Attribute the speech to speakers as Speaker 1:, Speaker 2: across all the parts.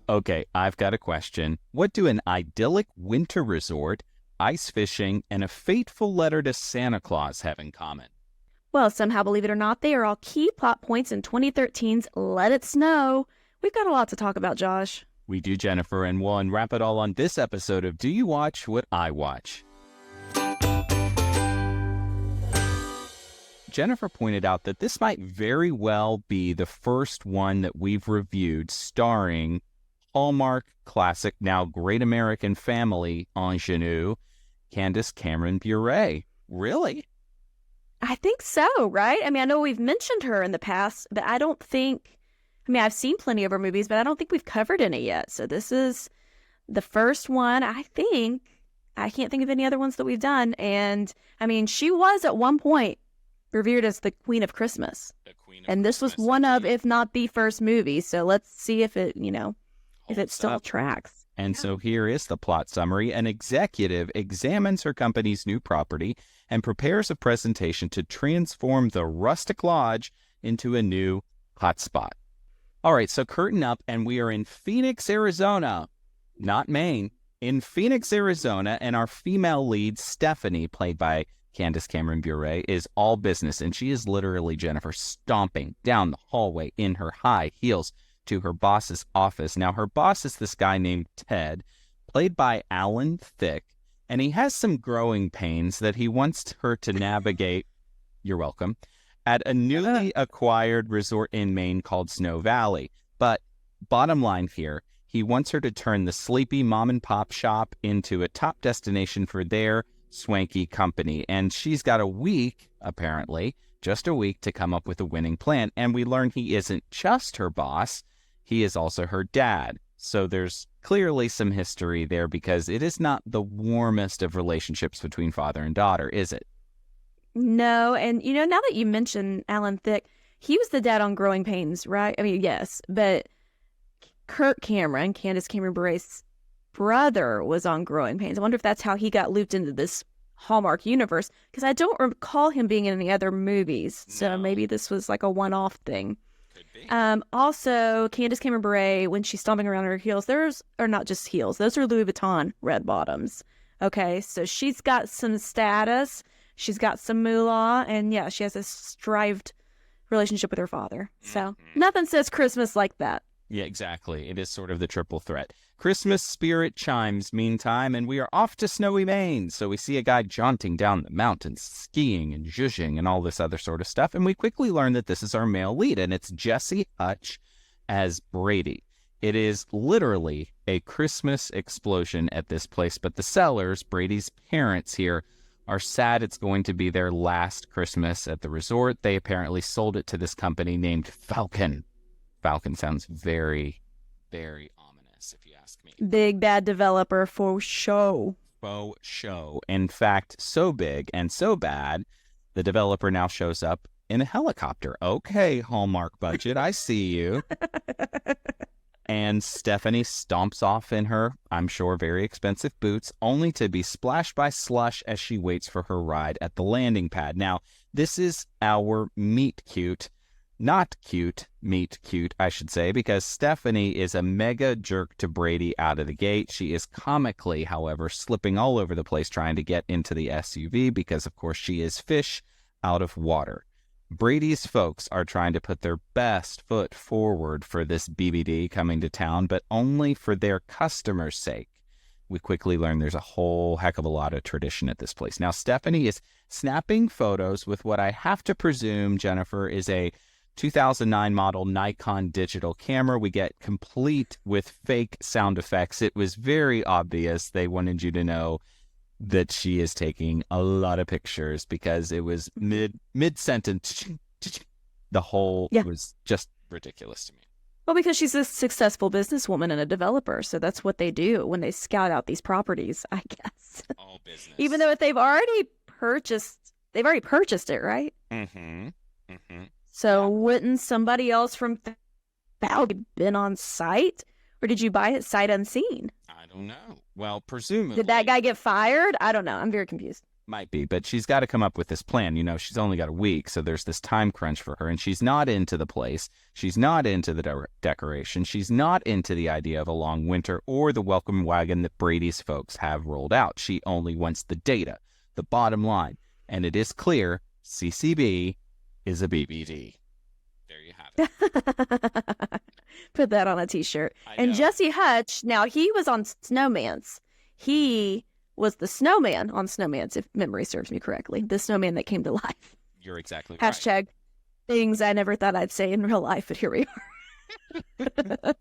Speaker 1: Okay, I've got a question. What do an idyllic winter resort, ice fishing, and a fateful letter to Santa Claus have in common?
Speaker 2: Well, somehow, believe it or not, they are all key plot points in 2013's Let It Snow. We've got a lot to talk about, Josh.
Speaker 1: We do, Jennifer, and we'll unwrap it all on this episode of Do You Watch What I Watch? Jennifer pointed out that this might very well be the first one that we've reviewed starring Hallmark classic, now Great American Family ingenue, Candace Cameron Bure. Really?
Speaker 2: I think so, right? I mean, I know we've mentioned her in the past, but I don't think... I mean, I've seen plenty of her movies, but I don't think we've covered any yet. So this is the first one, I think. I can't think of any other ones that we've done. And, I mean, she was at one point revered as the Queen of Christmas. And this was one of, if not the first movie. So let's see if it, if it still tracks.
Speaker 1: And so here is the plot summary. An executive examines her company's new property and prepares a presentation to transform the rustic lodge into a new hotspot. All right, so curtain up, and we are in Phoenix, Arizona, not Maine. In Phoenix, Arizona, and our female lead, Stephanie, played by Candace Cameron Bure, is all business, and she is literally, Jennifer, stomping down the hallway in her high heels to her boss's office. Now, her boss is this guy named Ted, played by Alan Thicke, and he has some growing pains that he wants her to navigate, you're welcome, at a newly acquired resort in Maine called Snow Valley. But bottom line here, he wants her to turn the sleepy mom-and-pop shop into a top destination for their swanky company. And she's got a week, apparently, just a week to come up with a winning plan. And we learn he isn't just her boss, he is also her dad. So there's clearly some history there because it is not the warmest of relationships between father and daughter, is it?
Speaker 2: No, and now that you mention Alan Thicke, he was the dad on Growing Pains, right? I mean, yes, but Kirk Cameron, Candace Cameron Bure's brother, was on Growing Pains. I wonder if that's how he got looped into this Hallmark universe, because I don't recall him being in any other movies. So maybe this was like a one-off thing.
Speaker 1: Could be.
Speaker 2: Also, Candace Cameron Bure, when she's stomping around her heels, are not just heels, those are Louis Vuitton red bottoms. Okay, so she's got some status. She's got some moolah, and yeah, she has a strived relationship with her father. So nothing says Christmas like that.
Speaker 1: Yeah, exactly. It is sort of the triple threat. Christmas spirit chimes meantime, and we are off to snowy Maine. So we see a guy jaunting down the mountains, skiing and zhuzhing and all this other sort of stuff. And we quickly learn that this is our male lead, and it's Jesse Hutch as Brady. It is literally a Christmas explosion at this place, but the sellers, Brady's parents here, are sad it's going to be their last Christmas at the resort. They apparently sold it to this company named Falcon. Falcon sounds very, very ominous, if you ask me.
Speaker 2: Big bad developer for show.
Speaker 1: Faux show. In fact, so big and so bad, the developer now shows up in a helicopter. Okay, Hallmark budget, I see you. And Stephanie stomps off in her, I'm sure, very expensive boots, only to be splashed by slush as she waits for her ride at the landing pad. Now, this is our meet cute, not cute, meet cute, I should say, because Stephanie is a mega jerk to Brady out of the gate. She is comically, however, slipping all over the place trying to get into the SUV because, of course, she is fish out of water. Brady's folks are trying to put their best foot forward for this BBD coming to town, but only for their customers' sake. We quickly learn there's a whole heck of a lot of tradition at this place. Now, Stephanie is snapping photos with what I have to presume, Jennifer, is a 2009 model Nikon digital camera. We get complete with fake sound effects. It was very obvious they wanted you to know that she is taking a lot of pictures because it was mid-sentence. The whole was just ridiculous to me.
Speaker 2: Well, because she's a successful businesswoman and a developer, so that's what they do when they scout out these properties, I guess.
Speaker 1: All business.
Speaker 2: Even though they've already purchased it, right?
Speaker 1: Mm-hmm. Mm-hmm.
Speaker 2: So wouldn't somebody else from Falcon been on site? Or did you buy it sight unseen?
Speaker 1: I don't know. Well, presumably.
Speaker 2: Did that guy get fired? I don't know. I'm very confused.
Speaker 1: Might be, but she's got to come up with this plan. She's only got a week, so there's this time crunch for her, and she's not into the place. She's not into the decoration. She's not into the idea of a long winter or the welcome wagon that Brady's folks have rolled out. She only wants the data, the bottom line, and it is clear CCB is a BBD. There you have it.
Speaker 2: Put that on a t-shirt. And Jesse Hutch, now he was on Snowman's. He was the snowman on Snowman's, if memory serves me correctly. The snowman that came to life.
Speaker 1: You're exactly right.
Speaker 2: Hashtag things I never thought I'd say in real life, but here we are.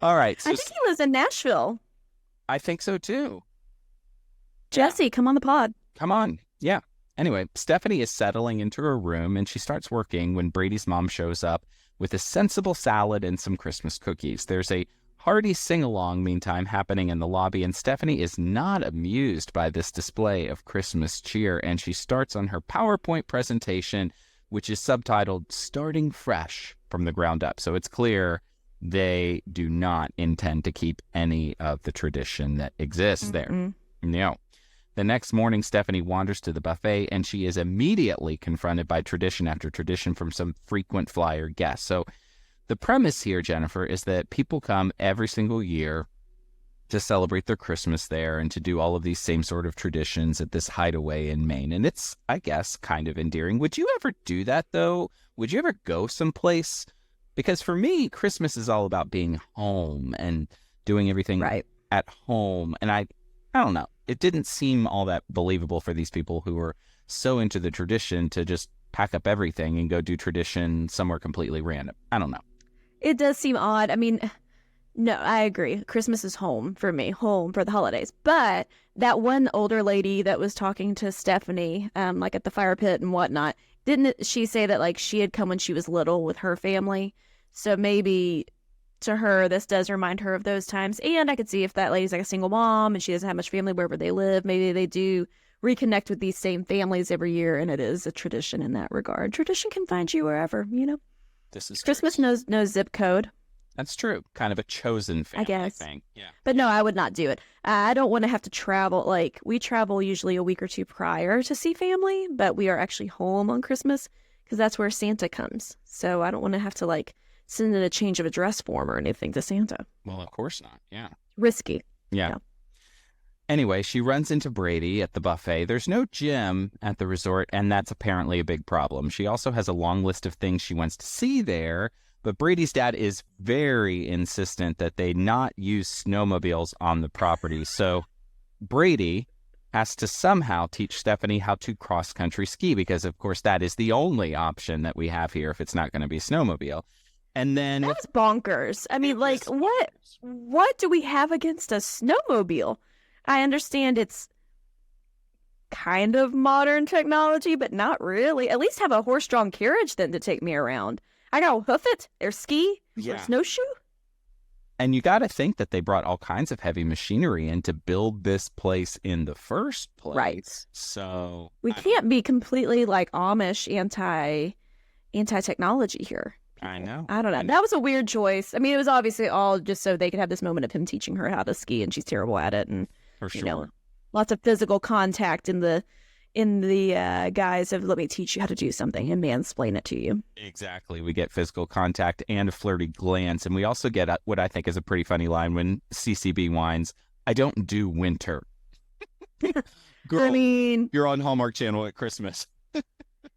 Speaker 1: All right. So
Speaker 2: I think he lives in Nashville.
Speaker 1: I think so too.
Speaker 2: Jesse, come on the pod.
Speaker 1: Come on. Yeah. Anyway, Stephanie is settling into her room and she starts working when Brady's mom shows up with a sensible salad and some Christmas cookies. There's a hearty sing-along, meantime, happening in the lobby, and Stephanie is not amused by this display of Christmas cheer, and she starts on her PowerPoint presentation, which is subtitled Starting Fresh from the Ground Up. So it's clear they do not intend to keep any of the tradition that exists there. No. The next morning, Stephanie wanders to the buffet, and she is immediately confronted by tradition after tradition from some frequent flyer guests. So the premise here, Jennifer, is that people come every single year to celebrate their Christmas there and to do all of these same sort of traditions at this hideaway in Maine. And it's, I guess, kind of endearing. Would you ever do that, though? Would you ever go someplace? Because for me, Christmas is all about being home and doing everything at home. And I don't know. It didn't seem all that believable for these people who were so into the tradition to just pack up everything and go do tradition somewhere completely random. I don't know.
Speaker 2: It does seem odd. I mean, no, I agree. Christmas is home for me, home for the holidays. But that one older lady that was talking to Stephanie, like at the fire pit and whatnot, didn't she say that like she had come when she was little with her family? So maybe to her, this does remind her of those times. And I could see if that lady's like a single mom and she doesn't have much family wherever they live, maybe they do reconnect with these same families every year. And it is a tradition in that regard. Tradition can find you wherever,
Speaker 1: This is
Speaker 2: Christmas knows no zip code.
Speaker 1: That's true. Kind of a chosen family,
Speaker 2: I guess.
Speaker 1: thing. Yeah.
Speaker 2: But no, I would not do it. I don't want to have to travel. Like, we travel usually a week or two prior to see family, but we are actually home on Christmas because that's where Santa comes. So I don't want to have to, like, send in a change of address form or anything to Santa.
Speaker 1: Well, of course not. Yeah.
Speaker 2: Risky.
Speaker 1: Yeah. Anyway, she runs into Brady at the buffet. There's no gym at the resort, and that's apparently a big problem. She also has a long list of things she wants to see there, but Brady's dad is very insistent that they not use snowmobiles on the property. So Brady has to somehow teach Stephanie how to cross-country ski because, of course, that is the only option that we have here if it's not going to be snowmobile. And then...
Speaker 2: That was bonkers. I mean, like, what do we have against a snowmobile? I understand it's kind of modern technology, but not really. At least have a horse-drawn carriage then to take me around. I gotta hoof it or ski or snowshoe.
Speaker 1: And you got to think that they brought all kinds of heavy machinery in to build this place in the first place.
Speaker 2: Right.
Speaker 1: So
Speaker 2: we can't be completely like Amish anti-technology here.
Speaker 1: I know.
Speaker 2: I don't know. That was a weird choice. I mean, it was obviously all just so they could have this moment of him teaching her how to ski, and she's terrible at it. And
Speaker 1: for sure,
Speaker 2: you know, lots of physical contact in the guise of let me teach you how to do something and mansplain it to you.
Speaker 1: Exactly. We get physical contact and a flirty glance, and we also get what I think is a pretty funny line when CCB whines, "I don't do winter." Girl,
Speaker 2: I mean,
Speaker 1: you're on Hallmark Channel at Christmas.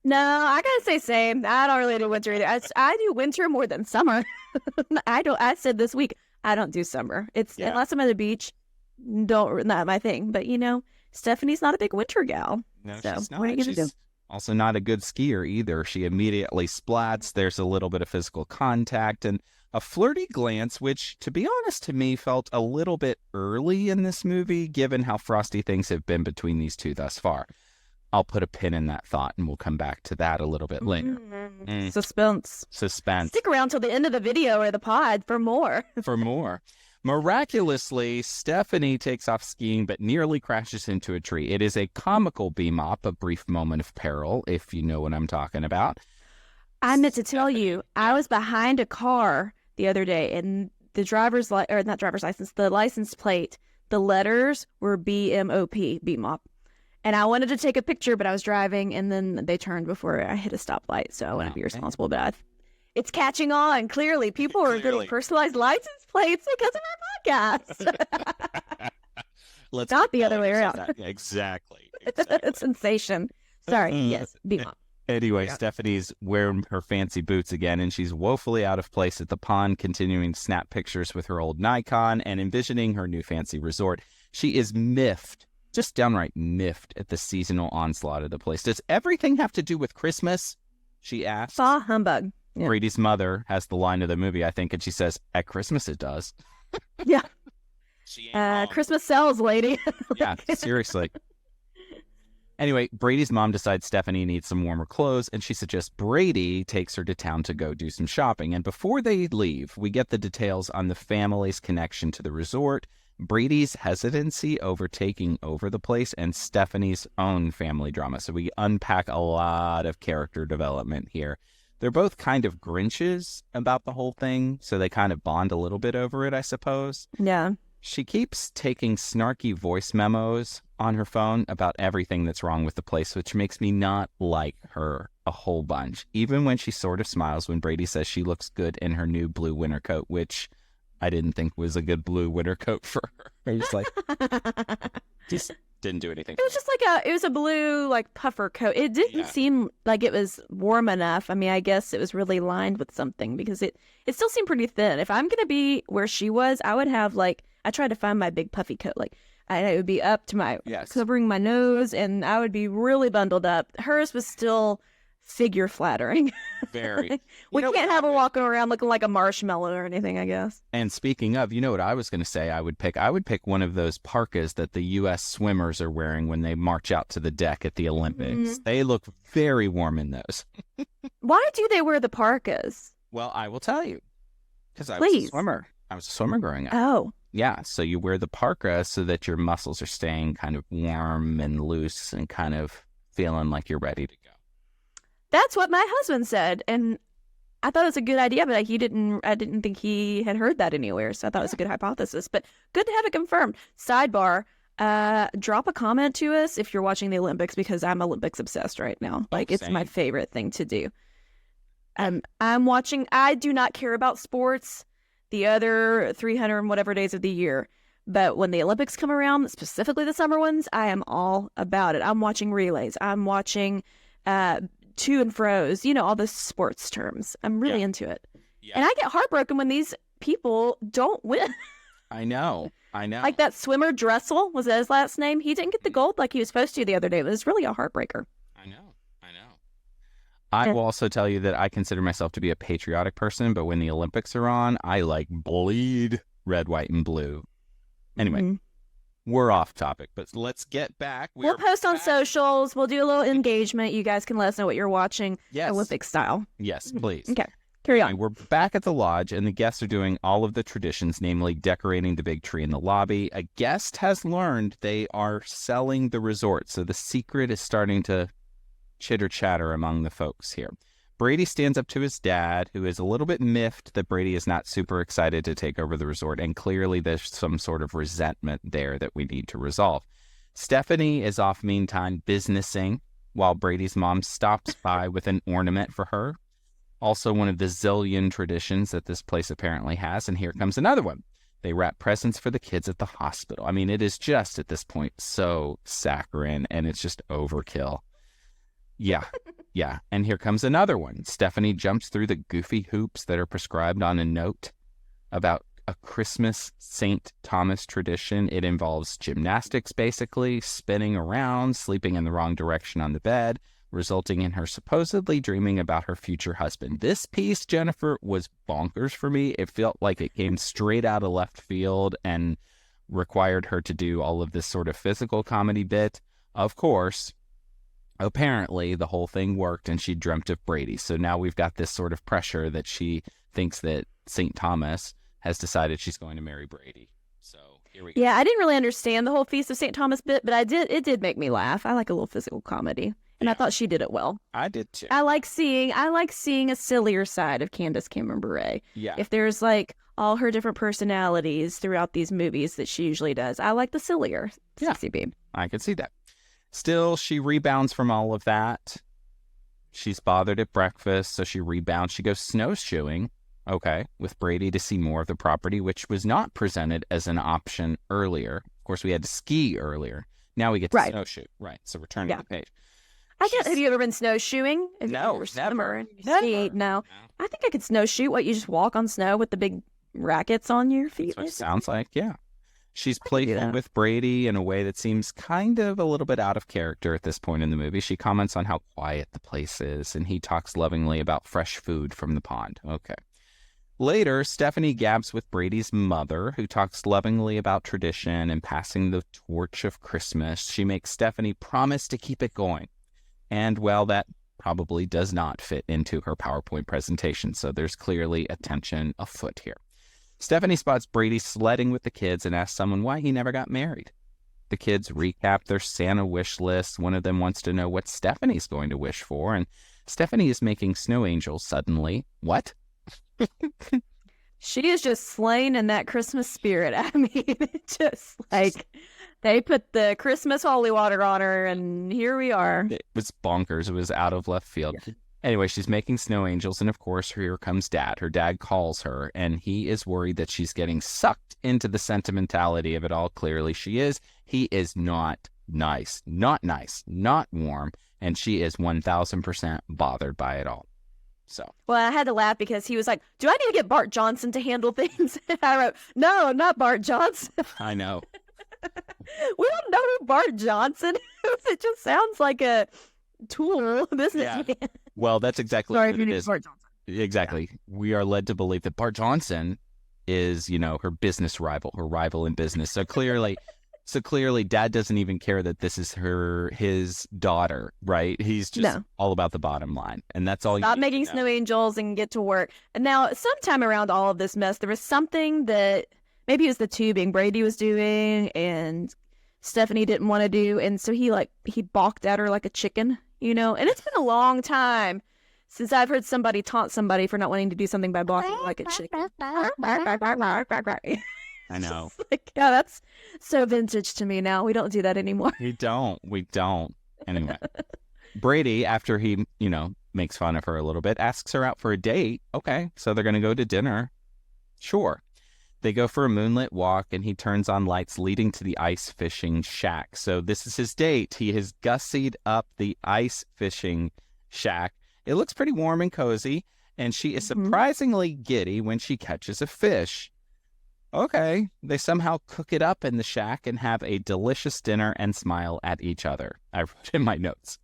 Speaker 2: No, I gotta say same. I don't really do winter either. I do winter more than summer. I said this week, I don't do summer. Unless I'm at the beach, not my thing. But you know, Stephanie's not a big winter gal.
Speaker 1: No,
Speaker 2: so
Speaker 1: she's not.
Speaker 2: What are you gonna do?
Speaker 1: Also not a good skier either. She immediately splats. There's a little bit of physical contact and a flirty glance, which, to be honest, to me felt a little bit early in this movie, given how frosty things have been between these two thus far. I'll put a pin in that thought, and we'll come back to that a little bit later.
Speaker 2: Suspense.
Speaker 1: Stick
Speaker 2: around till the end of the video or the pod for more.
Speaker 1: Miraculously, Stephanie takes off skiing, but nearly crashes into a tree. It is a comical beam-up, a brief moment of peril, if you know what I'm talking about.
Speaker 2: I meant to tell you, I was behind a car the other day, and the the license plate, the letters were BMOP, beam-up. And I wanted to take a picture, but I was driving, and then they turned before I hit a stoplight, so I wouldn't be responsible. But it's catching on. Clearly, people are getting personalized license plates because of our podcast.
Speaker 1: Let's
Speaker 2: not the other way around.
Speaker 1: Exactly.
Speaker 2: It's sensation. Sorry. Yes. Be on.
Speaker 1: Anyway, Stephanie's wearing her fancy boots again, and she's woefully out of place at the pond, continuing to snap pictures with her old Nikon and envisioning her new fancy resort. She is miffed, just downright miffed at the seasonal onslaught of the place. Does everything have to do with Christmas? She asks.
Speaker 2: Bah humbug.
Speaker 1: Yeah. Brady's mother has the line of the movie, I think, and she says, "At Christmas it does."
Speaker 2: Yeah.
Speaker 1: She ain't
Speaker 2: Christmas sells, lady.
Speaker 1: Yeah, seriously. Anyway, Brady's mom decides Stephanie needs some warmer clothes, and she suggests Brady takes her to town to go do some shopping. And before they leave, we get the details on the family's connection to the resort, Brady's hesitancy over taking over the place, and Stephanie's own family drama. So we unpack a lot of character development here. They're both kind of Grinches about the whole thing, so they kind of bond a little bit over it, I suppose.
Speaker 2: Yeah.
Speaker 1: She keeps taking snarky voice memos on her phone about everything that's wrong with the place, which makes me not like her a whole bunch. Even when she sort of smiles when Brady says she looks good in her new blue winter coat, which I didn't think was a good blue winter coat for her. I was like, just didn't do anything.
Speaker 2: It was just like it was a blue like puffer coat. It didn't seem like it was warm enough. I mean, I guess it was really lined with something because it still seemed pretty thin. If I'm going to be where she was, I would have I tried to find my big puffy coat. It would be up to my, covering my nose, and I would be really bundled up. Hers was still figure flattering.
Speaker 1: Very.
Speaker 2: We can't have her walking around looking like a marshmallow or anything, I guess.
Speaker 1: And speaking of, you know what I was going to say I would pick? I would pick one of those parkas that the U.S. swimmers are wearing when they march out to the deck at the Olympics. Mm-hmm. They look very warm in those.
Speaker 2: Why do they wear the parkas?
Speaker 1: Well, I will tell you. Because I was a swimmer. I was a swimmer growing up.
Speaker 2: Oh.
Speaker 1: Yeah, so you wear the parka so that your muscles are staying kind of warm and loose and kind of feeling like you're ready to go.
Speaker 2: That's what my husband said, and I thought it was a good idea, but I didn't think he had heard that anywhere, so I thought it was a good hypothesis. But good to have it confirmed. Sidebar, drop a comment to us if you're watching the Olympics, because I'm Olympics obsessed right now. It's my favorite thing to do. I'm watching. I do not care about sports the other 300 and whatever days of the year. But when the Olympics come around, specifically the summer ones, I am all about it. I'm watching relays. I'm watching to and fro's, all the sports terms. I'm really into it. Yeah. And I get heartbroken when these people don't win.
Speaker 1: I know.
Speaker 2: Like that swimmer Dressel, was that his last name? He didn't get the gold like he was supposed to the other day. It was really a heartbreaker.
Speaker 1: I know. I will also tell you that I consider myself to be a patriotic person, but when the Olympics are on, I bleed red, white, and blue. Anyway, we're off topic, but let's get back.
Speaker 2: We'll post on socials. We'll do a little engagement. You guys can let us know what you're watching, Olympic style.
Speaker 1: Yes, please.
Speaker 2: Okay, carry on.
Speaker 1: Anyway, we're back at the lodge, and the guests are doing all of the traditions, namely decorating the big tree in the lobby. A guest has learned they are selling the resort, so the secret is starting to chitter-chatter among the folks here. Brady stands up to his dad, who is a little bit miffed that Brady is not super excited to take over the resort, and clearly there's some sort of resentment there that we need to resolve. Stephanie is off meantime businessing while Brady's mom stops by with an ornament for her. Also one of the zillion traditions that this place apparently has, and here comes another one. They wrap presents for the kids at the hospital. I mean, it is just at this point so saccharine, and it's just overkill. Yeah. And here comes another one. Stephanie jumps through the goofy hoops that are prescribed on a note about a Christmas St. Thomas tradition. It involves gymnastics, basically, spinning around, sleeping in the wrong direction on the bed, resulting in her supposedly dreaming about her future husband. This piece, Jennifer, was bonkers for me. It felt like it came straight out of left field and required her to do all of this sort of physical comedy bit. Of course, apparently the whole thing worked and she dreamt of Brady. So now we've got this sort of pressure that she thinks that St. Thomas has decided she's going to marry Brady. So here we go.
Speaker 2: Yeah, I didn't really understand the whole Feast of St. Thomas bit, but it did make me laugh. I like a little physical comedy. And I thought she did it well.
Speaker 1: I did too.
Speaker 2: I like seeing a sillier side of Candace Cameron Bure.
Speaker 1: Yeah.
Speaker 2: If there's all her different personalities throughout these movies that she usually does, I like the sillier sexy babe.
Speaker 1: I can see that. Still, she rebounds from all of that. She's bothered at breakfast, so she rebounds. She goes snowshoeing, okay, with Brady to see more of the property, which was not presented as an option earlier. Of course, we had to ski earlier. Now we get to snowshoe. Right, so we're turning the page.
Speaker 2: Have you ever been snowshoeing?
Speaker 1: No, never.
Speaker 2: No. I think I could snowshoe. What, you just walk on snow with the big rackets on your feet?
Speaker 1: That's what it sounds like, yeah. She's playful with Brady in a way that seems kind of a little bit out of character at this point in the movie. She comments on how quiet the place is, and he talks lovingly about fresh food from the pond. Okay. Later, Stephanie gabs with Brady's mother, who talks lovingly about tradition and passing the torch of Christmas. She makes Stephanie promise to keep it going. And, well, that probably does not fit into her PowerPoint presentation, so there's clearly a tension afoot here. Stephanie spots Brady sledding with the kids and asks someone why he never got married. The kids recap their Santa wish list. One of them wants to know what Stephanie's going to wish for, and Stephanie is making snow angels suddenly. What?
Speaker 2: She is just slain in that Christmas spirit. I mean, just like they put the Christmas holy water on her, and here we are.
Speaker 1: It was bonkers. It was out of left field. Yeah. Anyway, she's making snow angels, and of course, here comes Dad. Her dad calls her, and he is worried that she's getting sucked into the sentimentality of it all. Clearly, she is. He is not nice, not warm, and she is 1,000% bothered by it all. So.
Speaker 2: Well, I had to laugh because he was like, do I need to get Bart Johnson to handle things? And I wrote, no, not Bart Johnson.
Speaker 1: I know.
Speaker 2: We don't know who Bart Johnson is. It just sounds like a tool businessman.
Speaker 1: Yeah. Well, that's exactly what it is.
Speaker 2: Bart Johnson.
Speaker 1: Exactly. Yeah. We are led to believe that Bart Johnson is, her business rival, her rival in business. So clearly, Dad doesn't even care that this is his daughter, right? He's just all about the bottom line, and that's all.
Speaker 2: Stop making snow angels and get to work. And now, sometime around all of this mess, there was something that maybe it was the tubing Brady was doing, and Stephanie didn't want to do, and so he balked at her like a chicken, And it's been a long time since I've heard somebody taunt somebody for not wanting to do something by balking like a chicken.
Speaker 1: I know.
Speaker 2: Yeah, that's so vintage to me now. We don't do that anymore.
Speaker 1: We don't. Anyway, Brady, after he, makes fun of her a little bit, asks her out for a date. Okay, so they're going to go to dinner. Sure. They go for a moonlit walk, and he turns on lights leading to the ice fishing shack. So this is his date. He has gussied up the ice fishing shack. It looks pretty warm and cozy, and she is surprisingly giddy when she catches a fish. Okay, they somehow cook it up in the shack and have a delicious dinner and smile at each other. I wrote in my notes.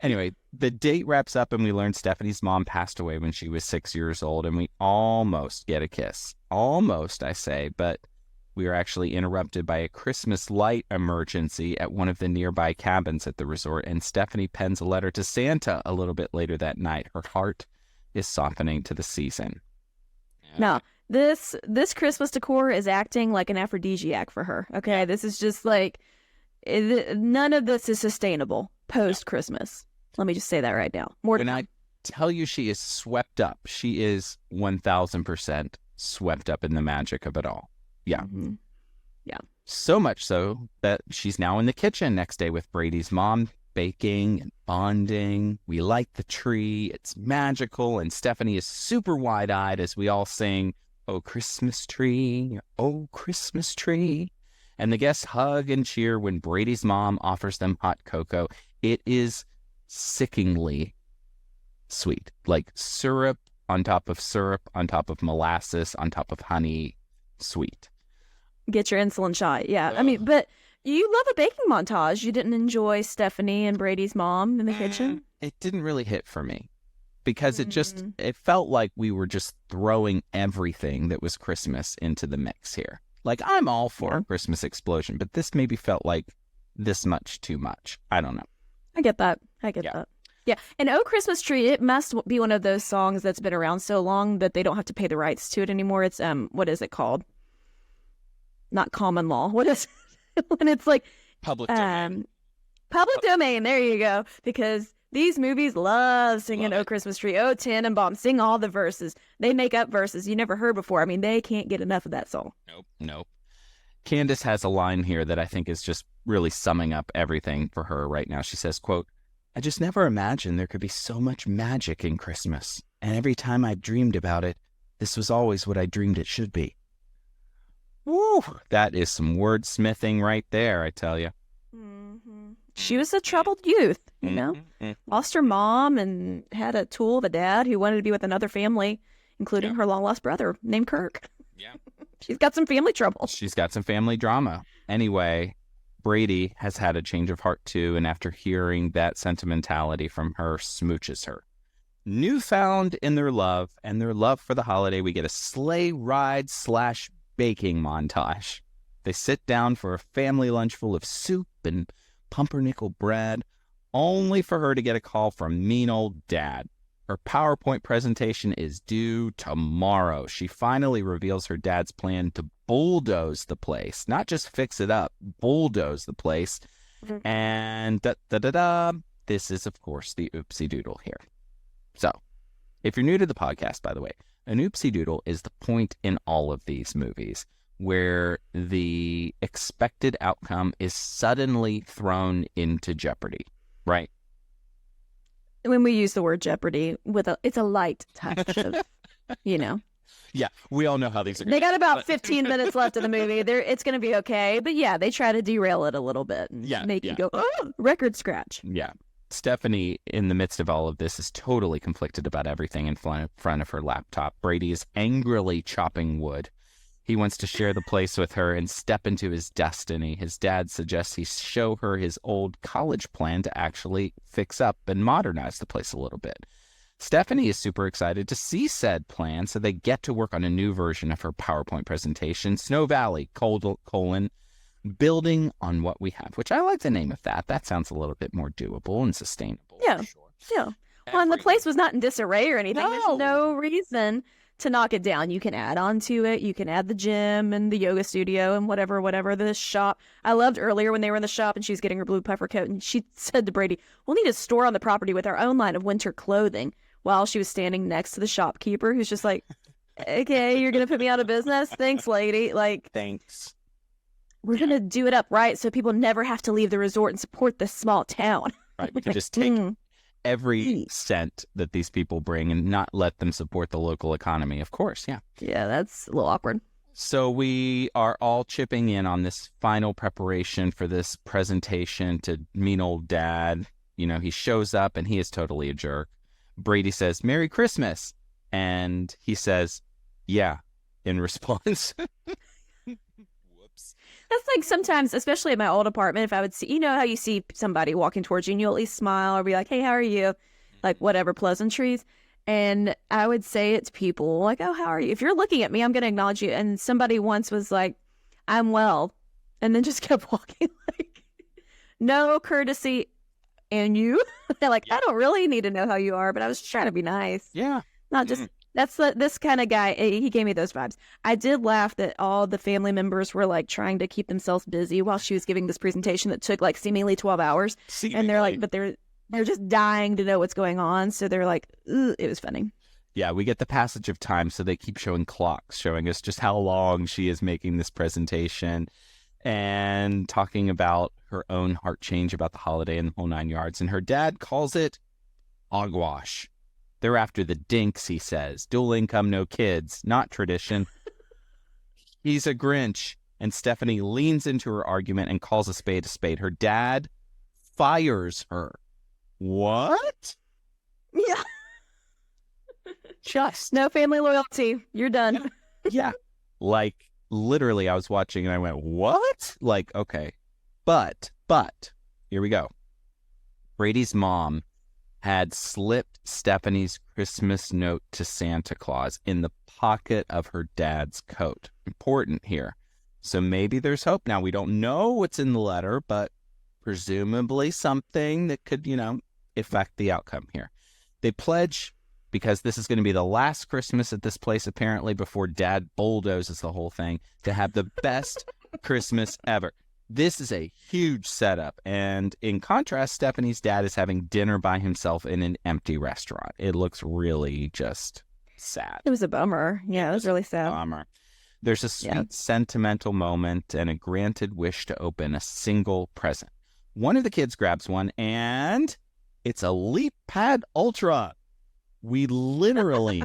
Speaker 1: Anyway, the date wraps up and we learn Stephanie's mom passed away when she was 6 years old, and we almost get a kiss. Almost, I say, but we are actually interrupted by a Christmas light emergency at one of the nearby cabins at the resort, and Stephanie pens a letter to Santa a little bit later that night. Her heart is softening to the season.
Speaker 2: No. This Christmas decor is acting like an aphrodisiac for her. Okay, this is just like none of this is sustainable post-Christmas. Let me just say that right now.
Speaker 1: When I tell you she is swept up, she is 1,000% swept up in the magic of it all. Yeah.
Speaker 2: Mm-hmm. Yeah.
Speaker 1: So much so that she's now in the kitchen next day with Brady's mom, baking and bonding. We light the tree. It's magical, and Stephanie is super wide-eyed as we all sing, "Oh, Christmas tree, oh, Christmas tree." And the guests hug and cheer when Brady's mom offers them hot cocoa. It is sickeningly sweet, like syrup on top of syrup, on top of molasses, on top of honey, sweet.
Speaker 2: Get your insulin shot. Yeah. I mean, but you love a baking montage. You didn't enjoy Stephanie and Brady's mom in the kitchen?
Speaker 1: It didn't really hit for me. Because it felt like we were just throwing everything that was Christmas into the mix here. Like, I'm all for a Christmas explosion, but this maybe felt like this much too much. I don't know.
Speaker 2: I get that. That. Yeah. And "Oh, Christmas Tree," it must be one of those songs that's been around so long that they don't have to pay the rights to it anymore. It's, what is it called? Not common law. What is it? When it's like...
Speaker 1: Public domain.
Speaker 2: Public domain. There you go. Because... these movies love singing "Oh, Christmas Tree," "Oh, Tannenbaum," sing all the verses. They make up verses you never heard before. I mean, they can't get enough of that song.
Speaker 1: Nope. Candace has a line here that I think is just really summing up everything for her right now. She says, quote, "I just never imagined there could be so much magic in Christmas. And every time I dreamed about it, this was always what I dreamed it should be." Woo! That is some wordsmithing right there, I tell you.
Speaker 2: She was a troubled youth, you know? Lost her mom and had a tool of a dad who wanted to be with another family, including her long-lost brother named Kirk.
Speaker 1: Yeah.
Speaker 2: She's got some family trouble.
Speaker 1: She's got some family drama. Anyway, Brady has had a change of heart too, and after hearing that sentimentality from her, smooches her. Newfound in their love and their love for the holiday, we get a sleigh ride / baking montage. They sit down for a family lunch full of soup and pumpernickel bread, only for her to get a call from mean old dad. Her PowerPoint presentation is due tomorrow. She finally reveals her dad's plan to bulldoze the place, not just fix it up, bulldoze the place. And this is, of course, the oopsie doodle here. So, if you're new to the podcast, by the way, an oopsie doodle is the point in all of these movies where the expected outcome is suddenly thrown into jeopardy, right?
Speaker 2: When we use the word jeopardy, it's a light touch of, you know.
Speaker 1: Yeah, we all know how these are going.
Speaker 2: They got about 15 minutes left of the movie. It's going to be okay. But yeah, they try to derail it a little bit and make you go, oh, record scratch.
Speaker 1: Yeah. Stephanie, in the midst of all of this, is totally conflicted about everything in front of her laptop. Brady is angrily chopping wood. He wants to share the place with her and step into his destiny. His dad suggests he show her his old college plan to actually fix up and modernize the place a little bit. Stephanie is super excited to see said plan, so they get to work on a new version of her PowerPoint presentation, Snow Valley, building on what we have, which I like the name of that. That sounds a little bit more doable and sustainable.
Speaker 2: Yeah, yeah. Well, and the place was not in disarray or anything.
Speaker 1: No.
Speaker 2: There's no reason to knock it down. You can add on to it. You can add the gym and the yoga studio and whatever, the shop. I loved earlier when they were in the shop and she was getting her blue puffer coat and she said to Brady, "We'll need a store on the property with our own line of winter clothing," while she was standing next to the shopkeeper who's just like, "Okay, you're going to put me out of business? Thanks, lady." Like,
Speaker 1: thanks.
Speaker 2: We're going to do it up right so people never have to leave the resort and support this small town.
Speaker 1: Right. We can just take every cent that these people bring and not let them support the local economy. Of course, yeah.
Speaker 2: Yeah, that's a little awkward.
Speaker 1: So we are all chipping in on this final preparation for this presentation to mean old dad. You know, he shows up and he is totally a jerk. Brady says, "Merry Christmas." And he says, "Yeah," in response.
Speaker 2: That's like sometimes, especially at my old apartment, if I would see, you know how you see somebody walking towards you and you at least smile or be like, "Hey, how are you?" Like whatever pleasantries. And I would say it to people like, "Oh, how are you?" If you're looking at me, I'm going to acknowledge you. And somebody once was like, "I'm well," and then just kept walking. Like, no courtesy. And you? They're like, "I don't really need to know how you are, but I was just trying to be nice."
Speaker 1: Yeah.
Speaker 2: Not just... That's this kind of guy. He gave me those vibes. I did laugh that all the family members were like trying to keep themselves busy while she was giving this presentation that took like seemingly 12 hours. And they're like, but they're just dying to know what's going on. So they're like, ugh, it was funny.
Speaker 1: Yeah, we get the passage of time. So they keep showing clocks, showing us just how long she is making this presentation and talking about her own heart change about the holiday and the whole 9 yards. And her dad calls it hogwash. They're after the dinks, he says. Dual income, no kids. Not tradition. He's a Grinch. And Stephanie leans into her argument and calls a spade a spade. Her dad fires her. What?
Speaker 2: Yeah. Just no family loyalty. You're done.
Speaker 1: Yeah. Like, literally, I was watching and I went, what? Like, okay. But, here we go. Brady's mom had slipped Stephanie's Christmas note to Santa Claus in the pocket of her dad's coat. Important here. So maybe there's hope. Now, we don't know what's in the letter, but presumably something that could, affect the outcome here. They pledge, because this is going to be the last Christmas at this place, apparently, before dad bulldozes the whole thing, to have the best Christmas ever. This is a huge setup, and in contrast, Stephanie's dad is having dinner by himself in an empty restaurant. It looks really just sad.
Speaker 2: It was a bummer. Yeah, it was really sad.
Speaker 1: Bummer. There's a
Speaker 2: Yeah.
Speaker 1: sweet sentimental moment and a granted wish to open a single present. One of the kids grabs one, and it's a Leap Pad Ultra. We literally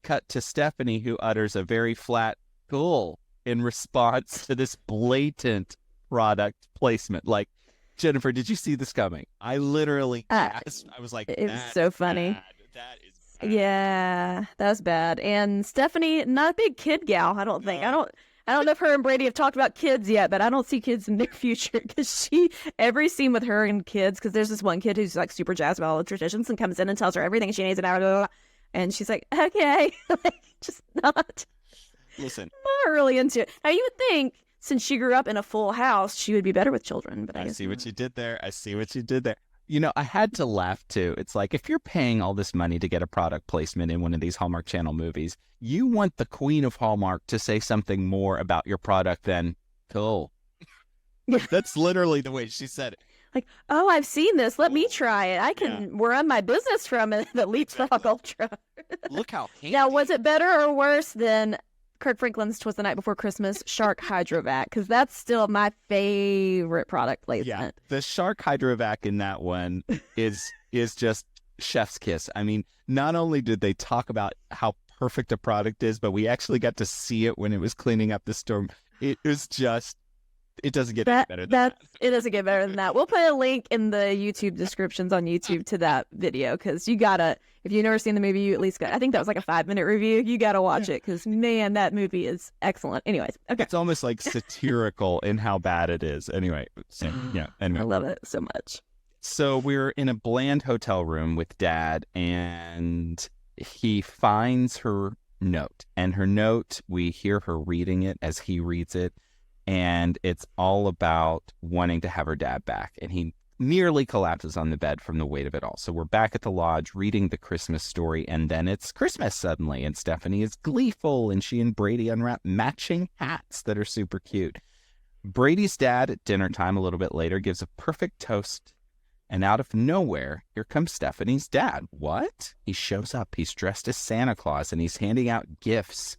Speaker 1: cut to Stephanie, who utters a very flat "cool" in response to this blatant product placement. Like, Jennifer, did you see this coming? I literally gasped. I was like,
Speaker 2: it was so funny.
Speaker 1: Bad. That is bad.
Speaker 2: Yeah, that's bad. And Stephanie, not a big kid gal, I don't think. I don't know if her and Brady have talked about kids yet, but I don't see kids in their future because every scene with her and kids, because there's this one kid who's like super jazzed about all the traditions and comes in and tells her everything she needs an hour, blah, blah, blah, and she's like, okay, just not really into it. Now, you would think since she grew up in a full house, she would be better with children, but I
Speaker 1: see what you did there. You know, I had to laugh too. It's like, if you're paying all this money to get a product placement in one of these Hallmark Channel movies, you want the queen of Hallmark to say something more about your product than "cool."
Speaker 2: Yeah.
Speaker 1: That's literally the way she said it.
Speaker 2: Like, oh, I've seen this. Let me try it. I can run my business from it. The Leapfrog Ultra.
Speaker 1: Look how handy.
Speaker 2: Now, was it better or worse than Kirk Franklin's "'Twas the Night Before Christmas" Shark Hydrovac? Because that's still my favorite product placement.
Speaker 1: Yeah, the Shark Hydrovac in that one is just chef's kiss. I mean, not only did they talk about how perfect a product is, but we actually got to see it when it was cleaning up the storm. It was just, it doesn't get any better than that.
Speaker 2: It doesn't get better than that. We'll put a link in the YouTube descriptions on YouTube to that video, because you gotta, if you've never seen the movie, you at least got, I think that was like a 5-minute review. You gotta watch it, because man, that movie is excellent. Anyways, okay.
Speaker 1: It's almost like satirical in how bad it is. Anyway, so, yeah. Anyway.
Speaker 2: I love it so much.
Speaker 1: So we're in a bland hotel room with Dad, and he finds her note. And her note, we hear her reading it as he reads it, and it's all about wanting to have her dad back. And he nearly collapses on the bed from the weight of it all. So we're back at the lodge reading the Christmas story, and then it's Christmas suddenly, and Stephanie is gleeful, and she and Brady unwrap matching hats that are super cute. Brady's dad at dinner time a little bit later gives a perfect toast, and out of nowhere, here comes Stephanie's dad. What? He shows up. He's dressed as Santa Claus, and he's handing out gifts,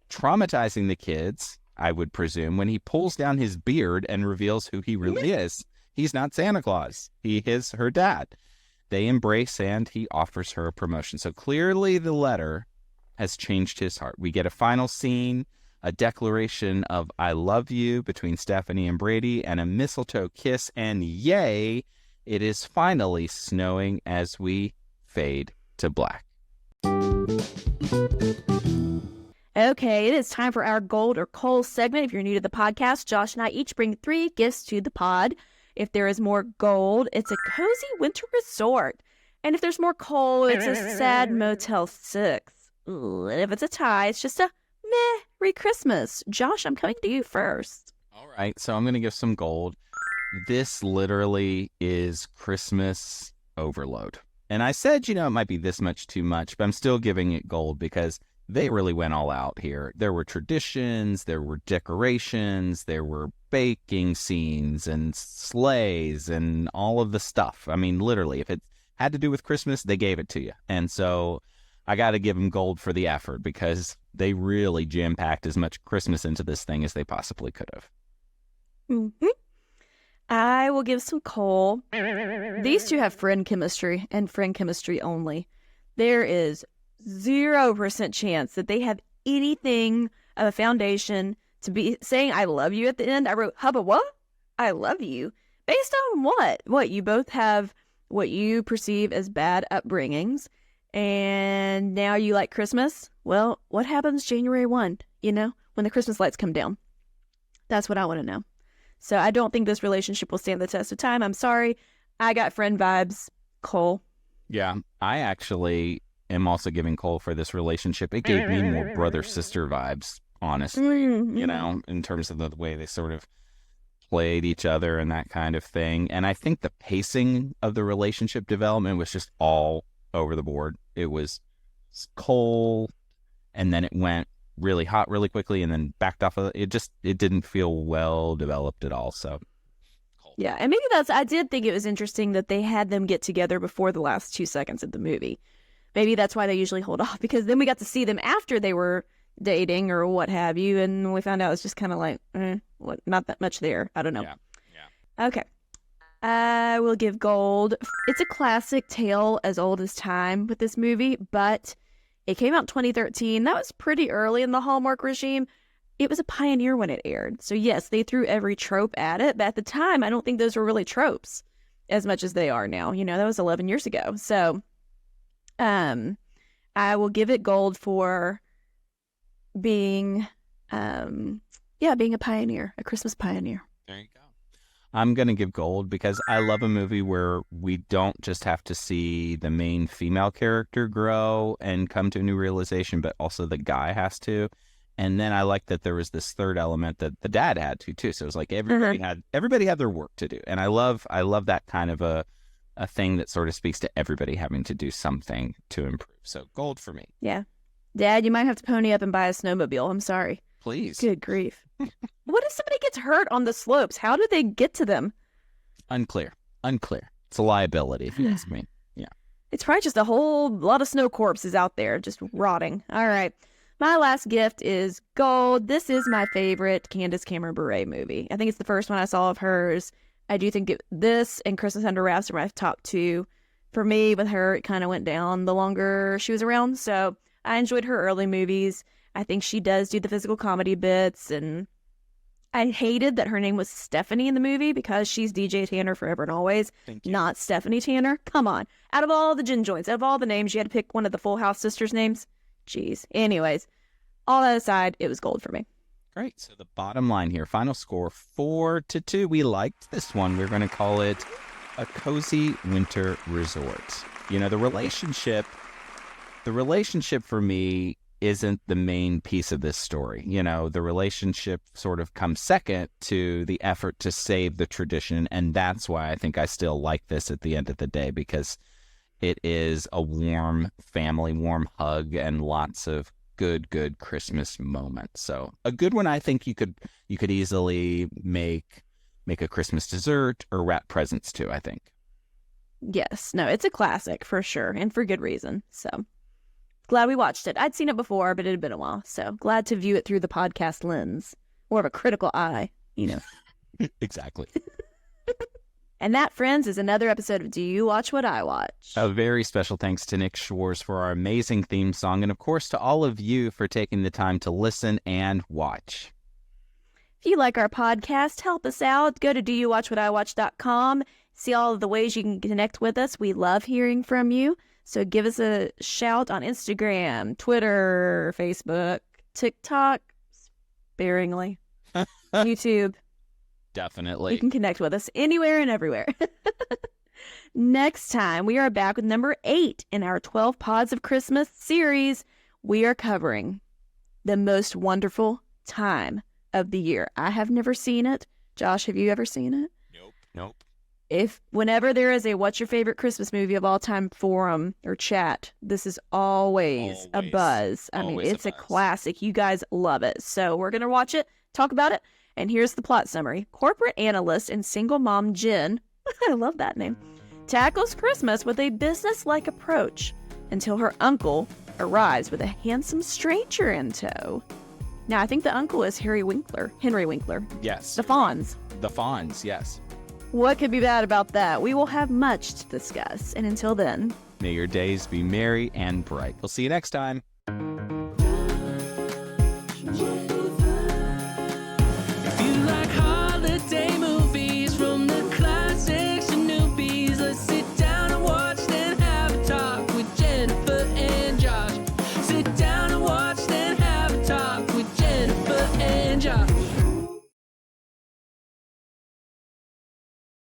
Speaker 1: traumatizing the kids, I would presume, when he pulls down his beard and reveals who he really is. He's not Santa Claus. He is her dad. They embrace, and he offers her a promotion. So clearly the letter has changed his heart. We get a final scene, a declaration of "I love you" between Stephanie and Brady, and a mistletoe kiss, and yay, it is finally snowing as we fade to black.
Speaker 2: Okay, it is time for our gold or coal segment. If you're new to the podcast, Josh and I each bring 3 gifts to the pod. If there is more gold, it's a cozy winter resort. And if there's more coal, it's a sad Motel 6. And if it's a tie, it's just a Merry Christmas. Josh, I'm coming to you first.
Speaker 1: All right, so I'm going to give some gold. This literally is Christmas overload. And I said, it might be this much too much, but I'm still giving it gold because they really went all out here. There were traditions, there were decorations, there were baking scenes and sleighs and all of the stuff. I mean, literally, if it had to do with Christmas, they gave it to you. And so I got to give them gold for the effort because they really jam-packed as much Christmas into this thing as they possibly could have.
Speaker 2: Mm-hmm. I will give some coal. These two have friend chemistry and friend chemistry only. There is 0% chance that they have anything of a foundation to be saying "I love you" at the end. I wrote, "Hubba, what? I love you." Based on what? What, you both have what you perceive as bad upbringings, and now you like Christmas? Well, what happens January 1, when the Christmas lights come down? That's what I want to know. So I don't think this relationship will stand the test of time. I'm sorry. I got friend vibes. Cole.
Speaker 1: Yeah, I actually am also giving Cole for this relationship. It gave me more brother-sister vibes, honestly,
Speaker 2: Mm-hmm.
Speaker 1: In terms of the way they sort of played each other and that kind of thing. And I think the pacing of the relationship development was just all over the board. It was cold, and then it went really hot really quickly and then backed off of it. It didn't feel well developed at all. So
Speaker 2: yeah, and maybe I did think it was interesting that they had them get together before the last 2 seconds of the movie, maybe that's why they usually hold off, because then we got to see them after they were dating or what have you, and we found out it's just kind of like, what, not that much there. I don't know.
Speaker 1: Yeah.
Speaker 2: Okay. I will give gold. It's a classic tale as old as time with this movie, but it came out in 2013. That was pretty early in the Hallmark regime. It was a pioneer when it aired. So yes, they threw every trope at it, but at the time, I don't think those were really tropes as much as they are now. That was 11 years ago. So I will give it gold for being a pioneer, a Christmas pioneer.
Speaker 1: There you go. I'm going to give gold because I love a movie where we don't just have to see the main female character grow and come to a new realization, but also the guy has to. And then I like that there was this third element that the dad had to too. So it was like everybody had their work to do. And I love that kind of a thing that sort of speaks to everybody having to do something to improve. So gold for me.
Speaker 2: Yeah. Dad, you might have to pony up and buy a snowmobile. I'm sorry.
Speaker 1: Please.
Speaker 2: Good grief. What if somebody gets hurt on the slopes? How do they get to them?
Speaker 1: Unclear. It's a liability, if you ask me. Yeah.
Speaker 2: It's probably just a whole lot of snow corpses out there just rotting. All right. My last gift is gold. This is my favorite Candace Cameron Bure movie. I think it's the first one I saw of hers. I do think this and Christmas Under Wraps are my top two. For me, with her, it kind of went down the longer she was around. So I enjoyed her early movies. I think she does do the physical comedy bits, and I hated that her name was Stephanie in the movie because she's DJ Tanner forever and always, not Stephanie Tanner. Come on. Out of all the gin joints, out of all the names, you had to pick one of the Full House sisters' names? Jeez. Anyways, all that aside, it was gold for me.
Speaker 1: Great. So the bottom line here, final score 4-2. We liked this one. We're going to call it a cozy winter resort. The relationship for me isn't the main piece of this story. The relationship sort of comes second to the effort to save the tradition. And that's why I think I still like this at the end of the day, because it is a warm family, warm hug, and lots of good Christmas moments. So a good one. I think you could easily make a Christmas dessert or wrap presents too, I think.
Speaker 2: Yes. No, it's a classic for sure, and for good reason. So glad we watched it. I'd seen it before, but it had been a while. So glad to view it through the podcast lens, more of a critical eye,
Speaker 1: Exactly.
Speaker 2: And that, friends, is another episode of Do You Watch What I Watch?
Speaker 1: A very special thanks to Nick Schwartz for our amazing theme song, and of course to all of you for taking the time to listen and watch.
Speaker 2: If you like our podcast, help us out. Go to doyouwatchwhatiwatch.com. See all of the ways you can connect with us. We love hearing from you. So give us a shout on Instagram, Twitter, Facebook, TikTok, sparingly, YouTube.
Speaker 1: Definitely.
Speaker 2: You can connect with us anywhere and everywhere. Next time, we are back with number 8 in our 12 Pods of Christmas series. We are covering the most wonderful time of the year. I have never seen it. Josh, have you ever seen it?
Speaker 1: Nope.
Speaker 2: Whenever there is a What's Your Favorite Christmas Movie of All Time forum or chat, this is always a buzz. I mean, it's a classic. You guys love it. So we're going to watch it, talk about it. And here's the plot summary. Corporate analyst and single mom Jen, I love that name, tackles Christmas with a business-like approach until her uncle arrives with a handsome stranger in tow. Now, I think the uncle is Henry Winkler.
Speaker 1: Yes.
Speaker 2: The Fonz.
Speaker 1: The Fonz, yes.
Speaker 2: What could be bad about that? We will have much to discuss. And until then,
Speaker 1: may your days be merry and bright. We'll see you next time.